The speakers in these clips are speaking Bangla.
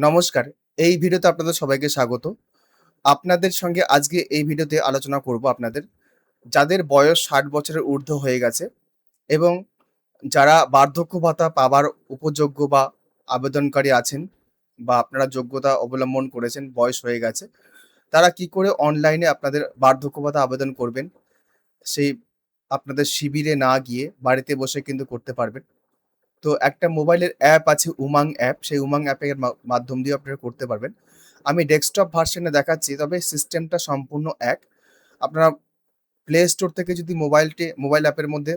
নমস্কার। এই ভিডিওতে আপনাদের সবাইকে স্বাগত। আপনাদের সঙ্গে আজকে এই ভিডিওতে আলোচনা করব আপনাদের যাদের বয়স ৬০ বছরের ঊর্ধ্ব হয়ে গেছে এবং যারা বার্ধক্য ভাতা পাবার উপযোগ্য বা আবেদনকারী আছেন বা আপনারা যোগ্যতা অবলম্বন করেছেন, বয়স হয়ে গেছে, তারা কি করে অনলাইনে আপনাদের বার্ধক্য ভাতা আবেদন করবেন, সেই আপনাদের শিবিরে না গিয়ে বাড়িতে বসে কিন্তু করতে পারবেন। তো একটা মোবাইলের অ্যাপ আছে উমাং অ্যাপ। সেই উমাং অ্যাপের মাধ্যম দিয়েও আপনারা করতে পারবেন। আমি ডেস্কটপ ভার্শনে দেখাচ্ছি, তবে সিস্টেমটা সম্পূর্ণ এক। আপনারা প্লে স্টোর থেকে যদি মোবাইল অ্যাপের মধ্যে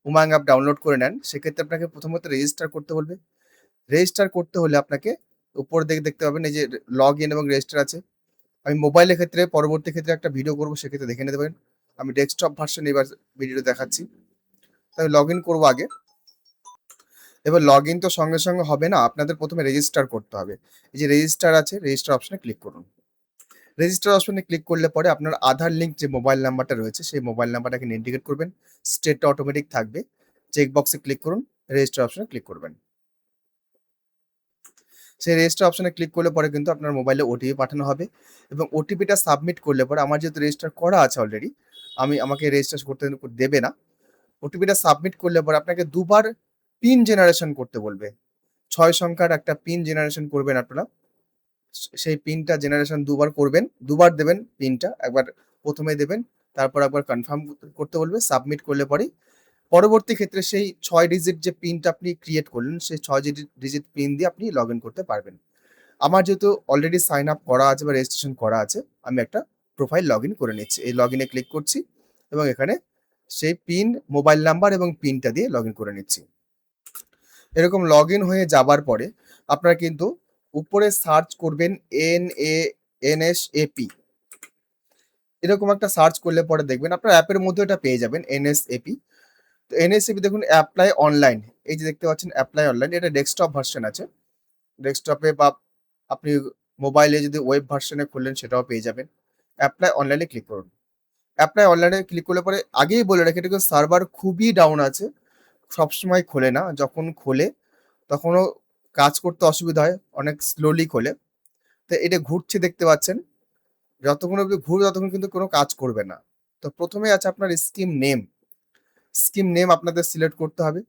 উমাং অ্যাপ ডাউনলোড করে নেন, সেক্ষেত্রে আপনাকে প্রথমত রেজিস্টার করতে বলবে। রেজিস্টার করতে হলে আপনাকে উপরের দিকে দেখতে পাবেন এই যে লগইন এবং রেজিস্টার আছে। আমি মোবাইলের ক্ষেত্রে পরবর্তী ক্ষেত্রে একটা ভিডিও করব, সেক্ষেত্রে দেখে নিতে পারেন। আমি ডেস্কটপ ভার্শনে এবার ভিডিওটা দেখাচ্ছি। তো আমি লগইন করব আগে। এবার লগইন তো সঙ্গে হবে না। আপনাদের ১ম এ রেজিস্টার করতে হবে। এই যে রেজিস্টার আছে, রেজিস্টার অপশনে ক্লিক করুন। রেজিস্টার অপশনে ক্লিক করলে পরে আপনার আধার লিঙ্ক যে মোবাইল নাম্বারটা রয়েছে, সেই মোবাইল নাম্বারটা এখানে ইন্ডিকেট করবেন। স্টেটটা অটোমেটিক থাকবে। চেক বক্সে ক্লিক করুন, রেজিস্টার অপশনে ক্লিক করবেন। সেই রেজিস্টার অপশনে ক্লিক করলে পরে কিন্তু আপনার মোবাইলে ওটিপি পাঠানো হবে এবং ওটিপিটা সাবমিট করলে পরে আমার যেহেতু রেজিস্টার করা আছে অলরেডি, আমাকে রেজিস্টার করতে দেবে না। ওটিপিটা সাবমিট করলে পরে আপনাকে দুবার পিন জেনারেশন করতে বলবে। ৬ সংখ্যার একটা পিন জেনারেশন করবেন আপনারা। সেই পিনটা জেনারেশন দুবার করবেন। দুবার দেবেন পিনটা। একবার ১ম এ দেবেন, তারপর একবার কনফার্ম করতে বলবে। সাবমিট করলে পরেই পরবর্তী ক্ষেত্রে সেই ৬ ডিজিট যে পিনটা আপনি ক্রিয়েট করলেন, সেই ৬ ডিজিট পিন দিয়ে আপনি লগইন করতে পারবেন। আমার যেহেতু অলরেডি সাইন আপ করা আছে বা রেজিস্ট্রেশন করা আছে, আমি একটা প্রোফাইল লগইন করে নিচ্ছি। এই লগইনে ক্লিক করছি এবং এখানে সেই পিন, মোবাইল নাম্বার এবং পিনটা দিয়ে লগইন করে নিচ্ছি। এরকম লগইন হয়ে যাবার পরে আপনারা কিন্তু উপরে সার্চ করবেন NSAP। এরকম একটা সার্চ করলে পরে দেখবেন আপনার অ্যাপের মধ্যে এটা পেয়ে যাবেন NSAP। তো NSAP দেখুন অ্যাপ্লাই অনলাইন। এই যে দেখতে পাচ্ছেন অ্যাপ্লাই অনলাইন, এটা ডেস্কটপ ভার্সন আছে। ডেস্কটপে বা আপনি মোবাইলে যদি ওয়েব ভার্সনে খুললেন সেটাও পেয়ে যাবেন। অ্যাপ্লাই অনলাইনে ক্লিক করুন। অ্যাপ্লাই অনলাইনে ক্লিক করলে পরে আগেই বলে রাখি, এটা সার্ভার খুবই ডাউন আছে। সবসময় খোলে না। যখন খোলে তখনও কাজ করতে অসুবিধা হয়। অনেক স্লোলি খোলে। তো এটা ঘুরছে দেখতে পাচ্ছেন। যতক্ষণ অব্দি ঘুরবে ততক্ষণ কিন্তু কোনো কাজ করবে না। তো ১ম এ আছে আপনার স্কিম নেম। স্কিম নেম আপনাদের সিলেক্ট করতে হবে।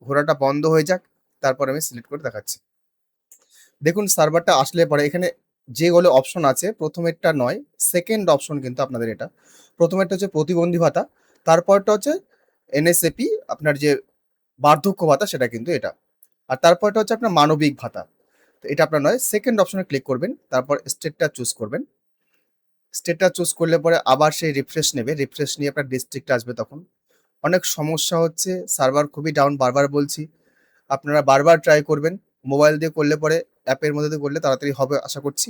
ঘোরাটা বন্ধ হয়ে যাক, তারপর আমি সিলেক্ট করে দেখাচ্ছি। দেখুন সার্ভারটা আসলে পরে এখানে যেগুলো অপশন আছে, ১ম এরটা নয়, 2nd অপশন কিন্তু আপনাদের এটা। ১ম এরটা হচ্ছে প্রতিবন্ধী ভাতা, তারপরটা হচ্ছে NSAP, আপনার যে বার্ধক্য ভাতা সেটা কিন্তু এটা। আর তারপরটা হচ্ছে আপনার মানবিক ভাতা। তো এটা আপনার নয়, 2nd অপশনে ক্লিক করবেন। তারপর স্টেটটা চুজ করবেন। স্টেটটা চুজ করলে পরে আবার সেই রিফ্রেশ নেবে। রিফ্রেশ নিয়ে আপনার ডিস্ট্রিক্ট আসবে তখন। অনেক সমস্যা হচ্ছে, সার্ভার খুবই ডাউন, বারবার বলছি। আপনারা বারবার ট্রাই করবেন। মোবাইল দিয়ে করলে পরে অ্যাপের মধ্যে দিয়ে করলে তাড়াতাড়ি হবে আশা করছি।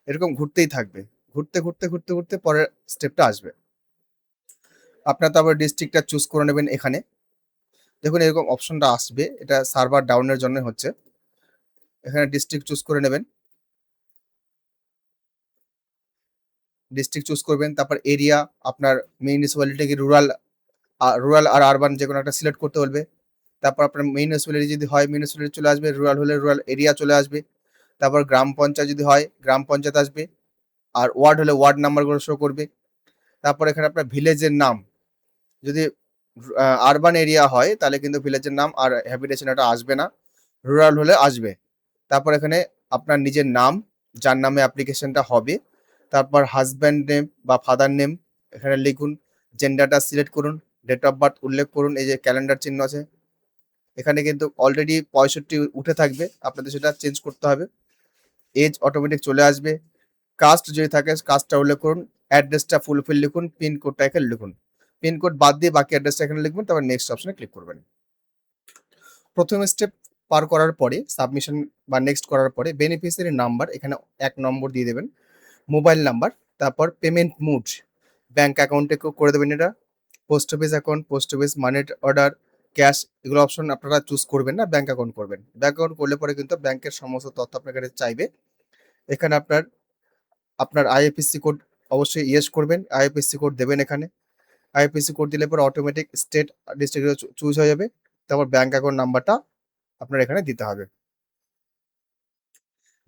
এরকম ঘুরতেই থাকবে। ঘুরতে পরের স্টেপটা আসবে। আপনারা তারপর ডিস্ট্রিক্টটা চুজ করে নেবেন এখানে। দেখুন এরকম অপশনটা আসবে। এটা সার্ভার ডাউনের জন্য হচ্ছে। এখানে ডিস্ট্রিক্ট চুজ করে নেবেন। ডিস্ট্রিক্ট চুজ করবেন। তারপর এরিয়া, আপনার মিউনিসিপ্যালিটি কি রুরাল আর আরবান যেকোনো একটা সিলেক্ট করতে বলবে। তারপর আপনার মিউনিসিপ্যালিটি যদি হয় মিউনিসিপ্যালিটি চলে আসবে, রুরাল হলে রুরাল এরিয়া চলে আসবে। তারপর গ্রাম পঞ্চায়েত যদি হয় গ্রাম পঞ্চায়েত আসবে। আর ওয়ার্ড হলে ওয়ার্ড নাম্বারগুলো শো করবে। তারপর এখানে আপনার ভিলেজের নাম, যদি আরবান এরিয়া হয় তাহলে কিন্তু ভিলেজের নাম আর হ্যাবিটেশন এটা আসবে না, রুরাল হলে আসবে। তারপর এখানে আপনার নিজের নাম, যার নামে অ্যাপ্লিকেশনটা হবে। তারপর হাজব্যান্ড নেম বা ফাদার নেম এখানে লিখুন। জেন্ডারটা সিলেক্ট করুন। ডেট অফ বার্থ উল্লেখ করুন। এই যে ক্যালেন্ডার চিহ্ন আছে, এখানে কিন্তু অলরেডি 65 উঠে থাকবে, আপনাদের সেটা চেঞ্জ করতে হবে। এজ অটোমেটিক চলে আসবে। কাস্ট যদি থাকে কাস্টটা উল্লেখ করুন। অ্যাড্রেসটা ফুলফিল লিখুন। পিনকোডটা এখানে লিখুন। পিনকোড বাদ দিয়ে বাকি অ্যাড্রেসটা এখানে লিখবেন। তারপর নেক্সট অপশনে ক্লিক করবেন। ১ম স্টেপ পার করার পরে সাবমিশন বা নেক্সট করার পরে বেনিফিশিয়ারি নাম্বার এখানে ১ নম্বর দিয়ে দেবেন। মোবাইল নাম্বার, তারপর পেমেন্ট মুড, ব্যাংক অ্যাকাউন্টে করে দেবেন এটা। Post office account, post office, money order, cash, এগুলো অপশন আপনারা চুজ করবেন না, ব্যাংক অ্যাকাউন্ট করবেন। ব্যাংক অ্যাকাউন্ট করলে পরে কিন্তু ব্যাংকের সমস্ত তথ্য আপনার কাছে চাইবে। এখানে আপনার IFSC কোড অবশ্যই ইয়েস করবেন। IFSC কোড দেবেন এখানে। IFSC কোড দিলে পরে অটোমেটিক স্টেট ডিস্ট্রিক্ট চুজ হয়ে যাবে। তারপর ব্যাংক অ্যাকাউন্ট নাম্বারটা আপনার এখানে দিতে হবে।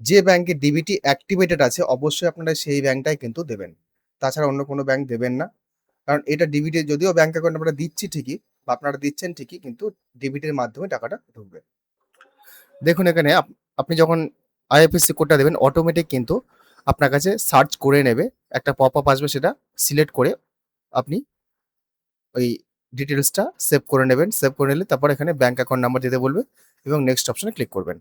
যে ব্যাংকে ডিবিটি অ্যাক্টিভেটেড আছে অবশ্যই আপনারা সেই ব্যাংকটাই কিন্তু দেবেন। তাছাড়া অন্য কোনো ব্যাংক দেবেন না। কারণ এটা ডিবিটি যদিও ব্যাংক অ্যাকাউন্ট আমরা দিচ্ছি ঠিকই বা আপনারা দিচ্ছেন ঠিকই কিন্তু ডিবিটির মাধ্যমে টাকাটা ঢুকবে। দেখুন এখানে আপনি যখন আইএফএসসি কোডটা দেবেন অটোমেটিক কিন্তু আপনার কাছে সার্চ করে নেবে। একটা পপআপ আসবে সেটা সিলেক্ট করে আপনি ওই ডিটেইলসটা সেভ করে নেবেন। সেভ করে নিলে তারপর এখানে ব্যাংক অ্যাকাউন্ট নাম্বার দিতে বলবে এবং নেক্সট অপশনে ক্লিক করবেন।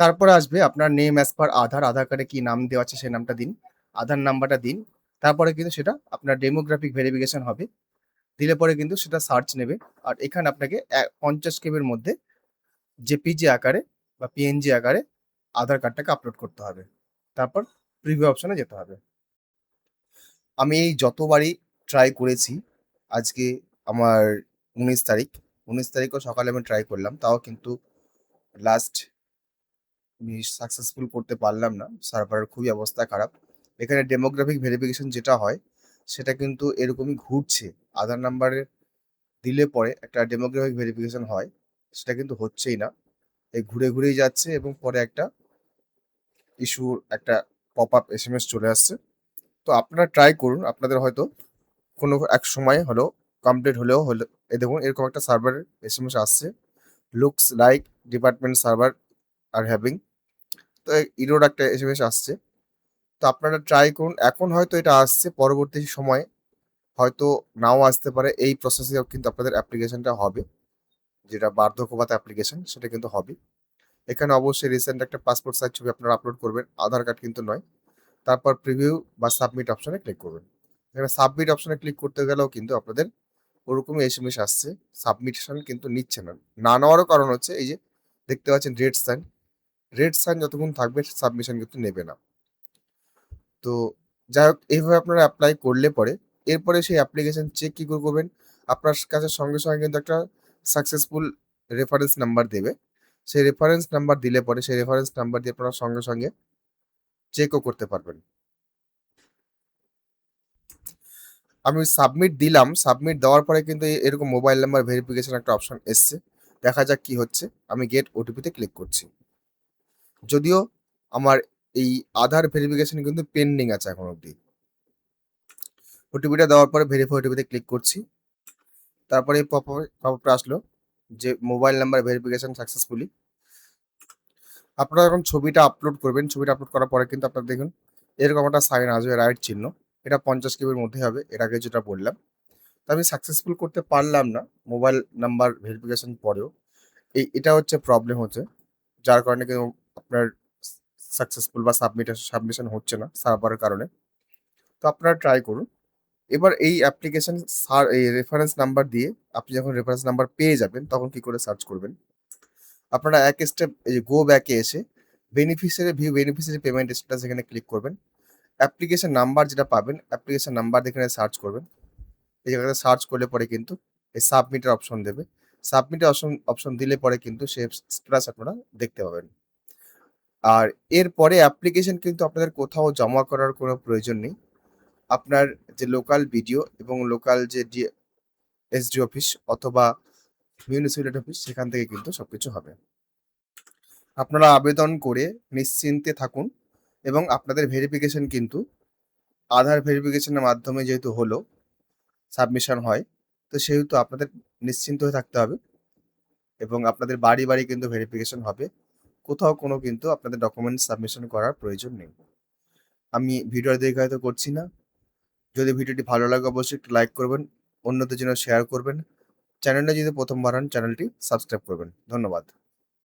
তারপরে আসবে আপনার নেম অ্যাজ পার আধার, আধার কার্ডে কি নাম দেওয়া আছে সেই নামটা দিন, আধার নাম্বারটা দিন। তারপরে কিন্তু সেটা আপনার ডেমোগ্রাফিক ভেরিফিকেশন হবে। দিলে পরে কিন্তু সেটা সার্চ নেবে। আর এখানে আপনাকে 50 কেবির মধ্যে জেপিজি আকারে বা পিএনজি আকারে আধার কার্ডটাকে আপলোড করতে হবে। তারপর প্রিভিউ অপশনে যেতে হবে। আমি এই যতবারই ট্রাই করেছি, আজকে আমার ১৯ তারিখ। ১৯ তারিখও সকালে আমি ট্রাই করলাম। তাও কিন্তু লাস্ট আমি সাকসেসফুল করতে পারলাম না। সার্ভারের খুবই অবস্থা খারাপ। এখানে ডেমোগ্রাফিক ভেরিফিকেশন যেটা হয়, সেটা কিন্তু এরকমই ঘুরছে। আধার নাম্বারে দিলে পরে একটা ডেমোগ্রাফিক ভেরিফিকেশন হয়, সেটা কিন্তু হচ্ছেই না। এই ঘুরে ঘুরেই যাচ্ছে এবং পরে একটা ইস্যুর একটা পপআপ এসএমএস চলে আসছে। তো আপনারা ট্রাই করুন। আপনাদের হয়তো কোনো এক সময় হলেও কমপ্লিট হলে এই দেখুন এরকম একটা সার্ভারের এসএমএস আসছে। Looks like department server are having, তো এরর একটা এসএমএস আসছে। তো আপনারা ট্রাই করুন। এখন হয়তো এটা আসছে, পরবর্তী সময়ে হয়তো নাও আসতে পারে। এই প্রসেসে কিন্তু আপনাদের অ্যাপ্লিকেশনটা হবে, যেটা বার্ধক্য ভাতা অ্যাপ্লিকেশন সেটা কিন্তু হবে। এখানে অবশ্যই রিসেন্ট একটা পাসপোর্ট সাইজ ছবি আপনারা আপলোড করবেন, আধার কার্ড কিন্তু নয়। তারপর প্রিভিউ বা সাবমিট অপশনে ক্লিক করবেন। এখানে সাবমিট অপশনে ক্লিক করতে গেলেও কিন্তু আপনাদের ওরকমই এসএমএস আসছে। সাবমিশন কিন্তু নিচ্ছে না। না নেওয়ারও কারণ হচ্ছে এই যে দেখতে পাচ্ছেন রেড সাইন, রেড সাইন যতক্ষণ থাকবে সাবমিশন কিন্তু নেবে না। তো যাই হোক এইভাবে আপনারা এপ্লাই করলে পরে এরপরে সেই অ্যাপ্লিকেশন চেক কি করে করবেন, আপনার কাছে সঙ্গে সঙ্গে কিন্তু একটা সাকসেসফুল রেফারেন্স নাম্বার দেবে। সেই রেফারেন্স নাম্বার দিলে পরে সেই রেফারেন্স নাম্বার দিয়ে আপনারা সঙ্গে সঙ্গে চেকও করতে পারবেন। আমি সাবমিট দিলাম, সাবমিট দেওয়ার পরে কিন্তু এরকম মোবাইল নাম্বার ভেরিফিকেশন একটা অপশন এসছে। দেখা যাক কি হচ্ছে। আমি গেট ওটিপিতে ক্লিক করছি। যদিও আমার এই আধার ভেরিফিকেশন কিন্তু পেন্ডিং আছে এখন অবধি। ওটিপিটা দেওয়ার পরে ভেরিফাই ওটিপিতে ক্লিক করছি। তারপরে এই পপআপটা আসলো যে মোবাইল নাম্বার ভেরিফিকেশন সাকসেসফুলি। আপনারা যখন ছবিটা আপলোড করবেন, ছবিটা আপলোড করার পরে কিন্তু আপনারা দেখুন এরকম একটা সাইন আসবে, রাইট চিহ্ন। এটা 50 কেবির মধ্যে হবে, এর আগে যেটা বললাম। তো আমি সাকসেসফুল করতে পারলাম না মোবাইল নাম্বার ভেরিফিকেশন পরেও। এটা হচ্ছে প্রবলেম হচ্ছে, যার কারণে কিন্তু আপনার সাকসেসফুল বা সাবমিশন হচ্ছে না সার্ভারের কারণে। তো আপনারা ট্রাই করুন। এবার এই অ্যাপ্লিকেশন এই রেফারেন্স নাম্বার দিয়ে আপনি যখন রেফারেন্স নাম্বার পেয়ে যাবেন তখন কি করে সার্চ করবেন? আপনারা এক স্টেপ এই যে গো ব্যাকে এসে ভিউ বেনিফিশিয়ারি পেমেন্ট স্ট্যাটাস এখানে ক্লিক করবেন। অ্যাপ্লিকেশন নাম্বার যেটা পাবেন, অ্যাপ্লিকেশন নাম্বার এখানে সার্চ করবেন। এই জায়গাতে সার্চ করলে পরে কিন্তু এই সাবমিটের অপশন দেবে। সাবমিটের অপশন দিলে পরে কিন্তু সে স্ট্যাটাস আপনারা দেখতে পাবেন। আর এরপরে অ্যাপ্লিকেশন কিন্তু আপনাদের কোথাও জমা করার কোনো প্রয়োজন নেই। আপনার যে লোকাল বিডিও এবং লোকাল যে এসডি অফিস অথবা মিউনিসিপ্যালিটি অফিস সেখান থেকে কিন্তু সবকিছু হবে। আপনারা আবেদন করে নিশ্চিন্তে থাকুন এবং আপনাদের ভেরিফিকেশন কিন্তু আধার ভেরিফিকেশনের মাধ্যমে যেহেতু হলো, সাবমিশন হয়, তো সেহেতু আপনাদের নিশ্চিন্ত হয়ে থাকতে হবে এবং আপনাদের বাড়ি কিন্তু ভেরিফিকেশন হবে। কোথাও কোনো কিন্তু আপনাদের ডকুমেন্টস সাবমিশন করার প্রয়োজন নেই। আমি ভিডিও দীর্ঘায়িত করছি না। যদি ভিডিওটি ভালো লাগে অবশ্যই একটু লাইক করবেন, অন্যদের জন্য শেয়ার করবেন। চ্যানেলটা যদি প্রথমবার হন চ্যানেলটি সাবস্ক্রাইব করবেন। ধন্যবাদ।